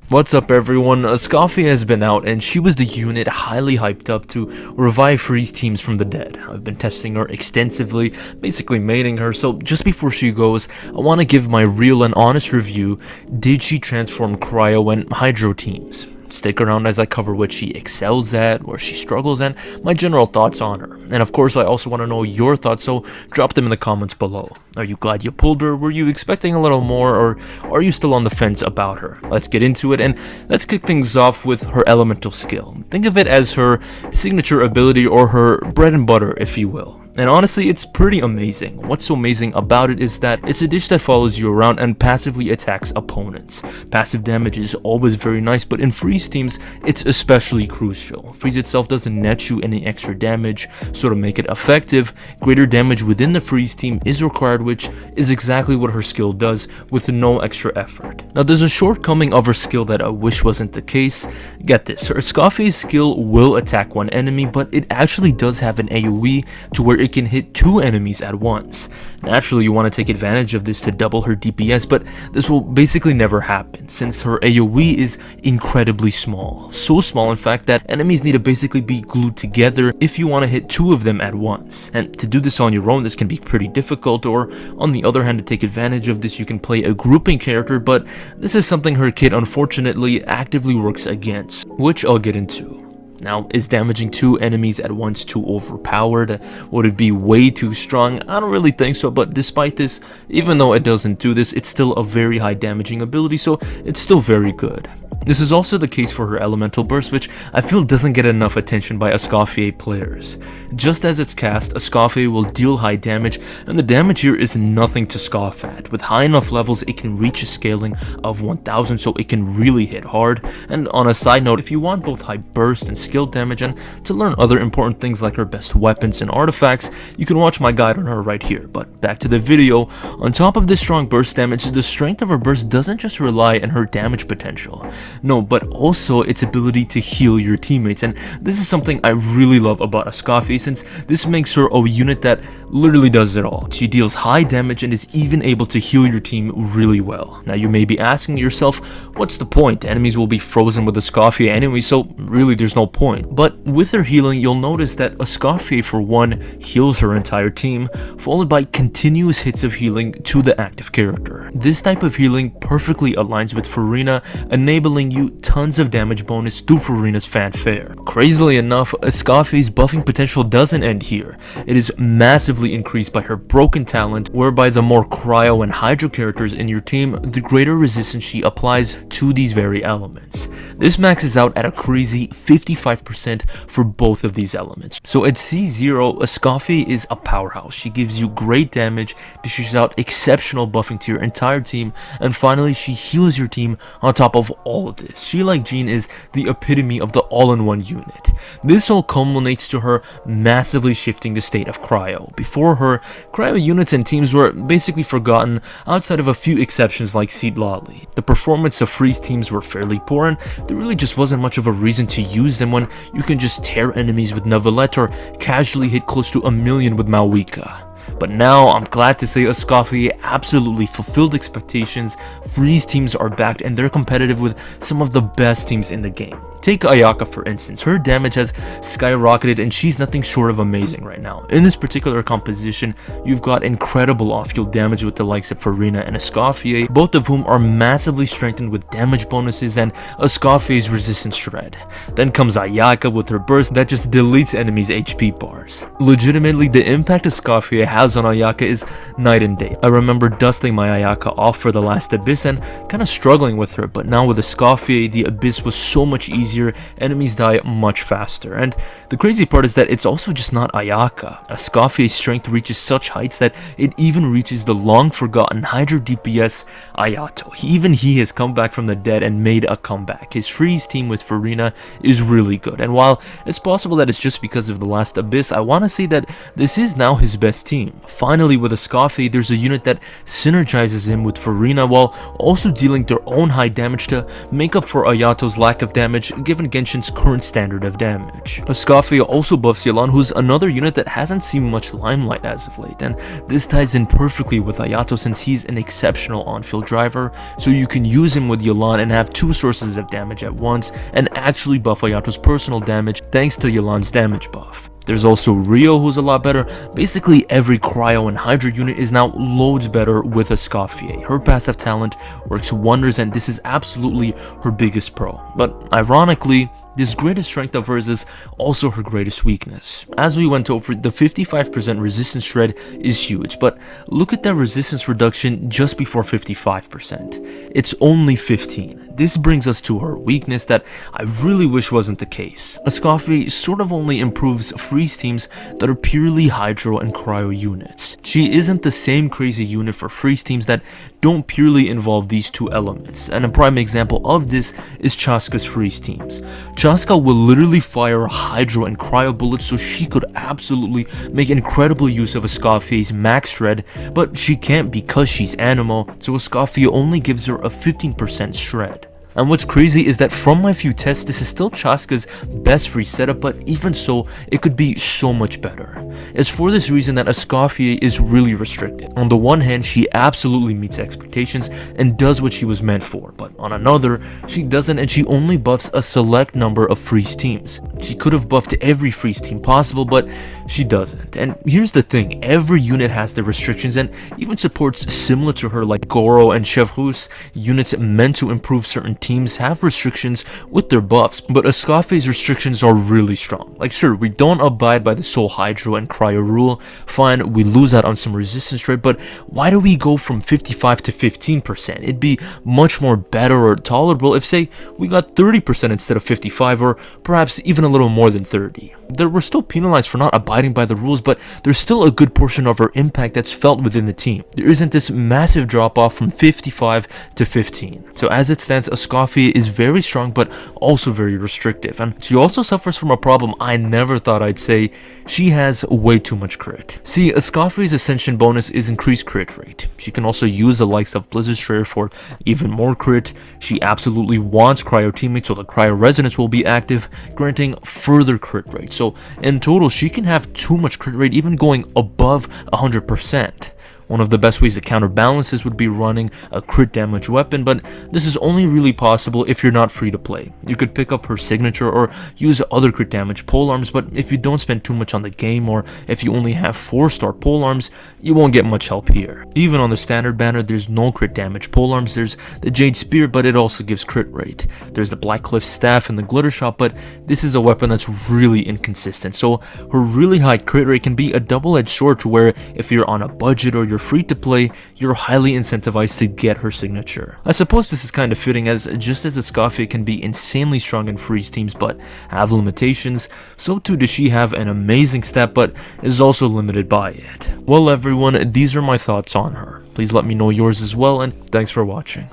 What's up everyone, Escoffier has been out and she was the unit highly hyped up to revive freeze teams from the dead. I've been testing her extensively, basically mating her, so just before she goes, I want to give my real and honest review. Did she transform Cryo and Hydro teams? Stick around as I cover what she excels at, where she struggles, and my general thoughts on her. And of course I also want to know your thoughts, so drop them in the comments below. Are you glad you pulled her? Were you expecting a little more, or are you still on the fence about her? Let's get into it, and let's kick things off with her elemental skill. Think of it as her signature ability, or her bread and butter if you will. And honestly, it's pretty amazing. What's so amazing about it is that it's a dish that follows you around and passively attacks opponents. Passive damage is always very nice, but in freeze teams, it's especially crucial. Freeze itself doesn't net you any extra damage, so to make it effective, greater damage within the freeze team is required, which is exactly what her skill does with no extra effort. Now there's a shortcoming of her skill that I wish wasn't the case. Get this, her Escoffier's skill will attack one enemy, but it actually does have an AoE to where it can hit two enemies at once. Naturally, you want to take advantage of this to double her DPS, but this will basically never happen since her AoE is incredibly small. So small in fact that enemies need to basically be glued together if you want to hit two of them at once. And to do this on your own, this can be pretty difficult, or on the other hand, to take advantage of this, you can play a grouping character, but this is something her kit unfortunately actively works against, which I'll get into. Now, is damaging two enemies at once too overpowered? Would it be way too strong? I don't really think so, but despite this, even though it doesn't do this, it's still a very high damaging ability, so it's still very good. This is also the case for her elemental burst, which I feel doesn't get enough attention by Escoffier players. Just as it's cast, Escoffier will deal high damage, and the damage here is nothing to scoff at. With high enough levels, it can reach a scaling of 1000, so it can really hit hard. And on a side note, if you want both high burst and skill damage, and to learn other important things like her best weapons and artifacts, you can watch my guide on her right here. But back to the video. On top of this strong burst damage, the strength of her burst doesn't just rely on her damage potential. No, but also its ability to heal your teammates, and this is something I really love about Escoffier since this makes her a unit that literally does it all. She deals high damage and is even able to heal your team really well. Now you may be asking yourself, what's the point? Enemies will be frozen with Escoffier anyway, so really there's no point. But with her healing, you'll notice that Escoffier for one heals her entire team, followed by continuous hits of healing to the active character. This type of healing perfectly aligns with Farina, enabling you tons of damage bonus through Farina's fanfare. Crazily enough, Escoffier's buffing potential doesn't end here. It is massively increased by her broken talent, whereby the more Cryo and Hydro characters in your team, the greater resistance she applies to these very elements. This maxes out at a crazy 55% for both of these elements. So at C0, Escoffier is a powerhouse. She gives you great damage, dishes out exceptional buffing to your entire team, and finally she heals your team on top of all of this. She, like Jean, is the epitome of the all-in-one unit. This all culminates to her massively shifting the state of Cryo. Before her, Cryo units and teams were basically forgotten outside of a few exceptions like Seed Lolly. The performance of freeze teams were fairly poor, and there really just wasn't much of a reason to use them when you can just tear enemies with Neuvillette or casually hit close to 1,000,000 with Malwika. But now, I'm glad to say Escoffier absolutely fulfilled expectations. Freeze teams are backed and they're competitive with some of the best teams in the game. Take Ayaka for instance. Her damage has skyrocketed and she's nothing short of amazing right now. In this particular composition, you've got incredible off-field damage with the likes of Farina and Escoffier, both of whom are massively strengthened with damage bonuses and Escoffier's resistance shred. Then comes Ayaka with her burst that just deletes enemies' HP bars. Legitimately, the impact Escoffier has on Ayaka is night and day. I remember dusting my Ayaka off for the last Abyss and kind of struggling with her, but now with Escoffier, the Abyss was so much easier, enemies die much faster. And the crazy part is that it's also just not Ayaka. Escoffier's strength reaches such heights that it even reaches the long forgotten Hydro DPS Ayato. Even he has come back from the dead and made a comeback. His freeze team with Farina is really good, and while it's possible that it's just because of the last Abyss, I want to say that this is now his best team. team. Finally, with Escoffier, there's a unit that synergizes him with Farina while also dealing their own high damage to make up for Ayato's lack of damage given Genshin's current standard of damage. Escoffier also buffs Yelan, who's another unit that hasn't seen much limelight as of late, and this ties in perfectly with Ayato since he's an exceptional on-field driver, so you can use him with Yelan and have two sources of damage at once and actually buff Ayato's personal damage thanks to Yelan's damage buff. There's also Cryo, who's a lot better. Basically every Cryo and Hydra unit is now loads better with Escoffier. Her passive talent works wonders and this is absolutely her biggest pro. But ironically, this greatest strength of hers is also her greatest weakness. As we went over, the 55% resistance shred is huge, but look at that resistance reduction just before 55%. It's only 15. This brings us to her weakness that I really wish wasn't the case. Escoffier sort of only improves freeze teams that are purely Hydro and Cryo units. She isn't the same crazy unit for freeze teams that don't purely involve these two elements, and a prime example of this is Chaska's freeze teams. Chaska will literally fire Hydro and Cryo bullets, so she could absolutely make incredible use of Escoffier's max shred, but she can't because she's Animo, so Escoffier only gives her a 15% shred. And what's crazy is that from my few tests, this is still Chaska's best free setup, but even so, it could be so much better. It's for this reason that Escoffier is really restricted. On the one hand, she absolutely meets expectations and does what she was meant for, but on another, she doesn't and she only buffs a select number of freeze teams. She could have buffed every freeze team possible, but she doesn't. And here's the thing, every unit has their restrictions and even supports similar to her like Goro and Chevrus, units meant to improve certain teams have restrictions with their buffs, but Escoffier's restrictions are really strong. Like sure, we don't abide by the Soul Hydro and Cryo rule, fine, we lose out on some resistance trade, but why do we go from 55 to 15%? It'd be much more better or tolerable if say we got 30% instead of 55 or perhaps even a little more than 30. We're still penalized for not abiding by the rules, but there's still a good portion of our impact that's felt within the team. There isn't this massive drop off from 55 to 15. So as it stands, Escoffier is very strong but also very restrictive, and she also suffers from a problem I never thought I'd say. She has way too much crit. See, Escoffier's ascension bonus is increased crit rate. She can also use the likes of Blizzard Strayer for even more crit. She absolutely wants Cryo teammates, so the Cryo resonance will be active, granting further crit rate. So in total, she can have too much crit rate, even going above 100%. One of the best ways to counterbalance this would be running a crit damage weapon, but this is only really possible if you're not free to play. You could pick up her signature or use other crit damage polearms, but if you don't spend too much on the game or if you only have 4-star polearms, you won't get much help here. Even on the standard banner, there's no crit damage polearms. There's the Jade Spear, but it also gives crit rate. There's the Black Cliff Staff and the Glitter Shot, but this is a weapon that's really inconsistent, so her really high crit rate can be a double-edged sword to where if you're on a budget or you're free to play, you're highly incentivized to get her signature. I suppose this is kind of fitting, as just as Escoffier can be insanely strong in freeze teams but have limitations, so too does she have an amazing stat but is also limited by it. Well everyone, these are my thoughts on her. Please let me know yours as well, and thanks for watching.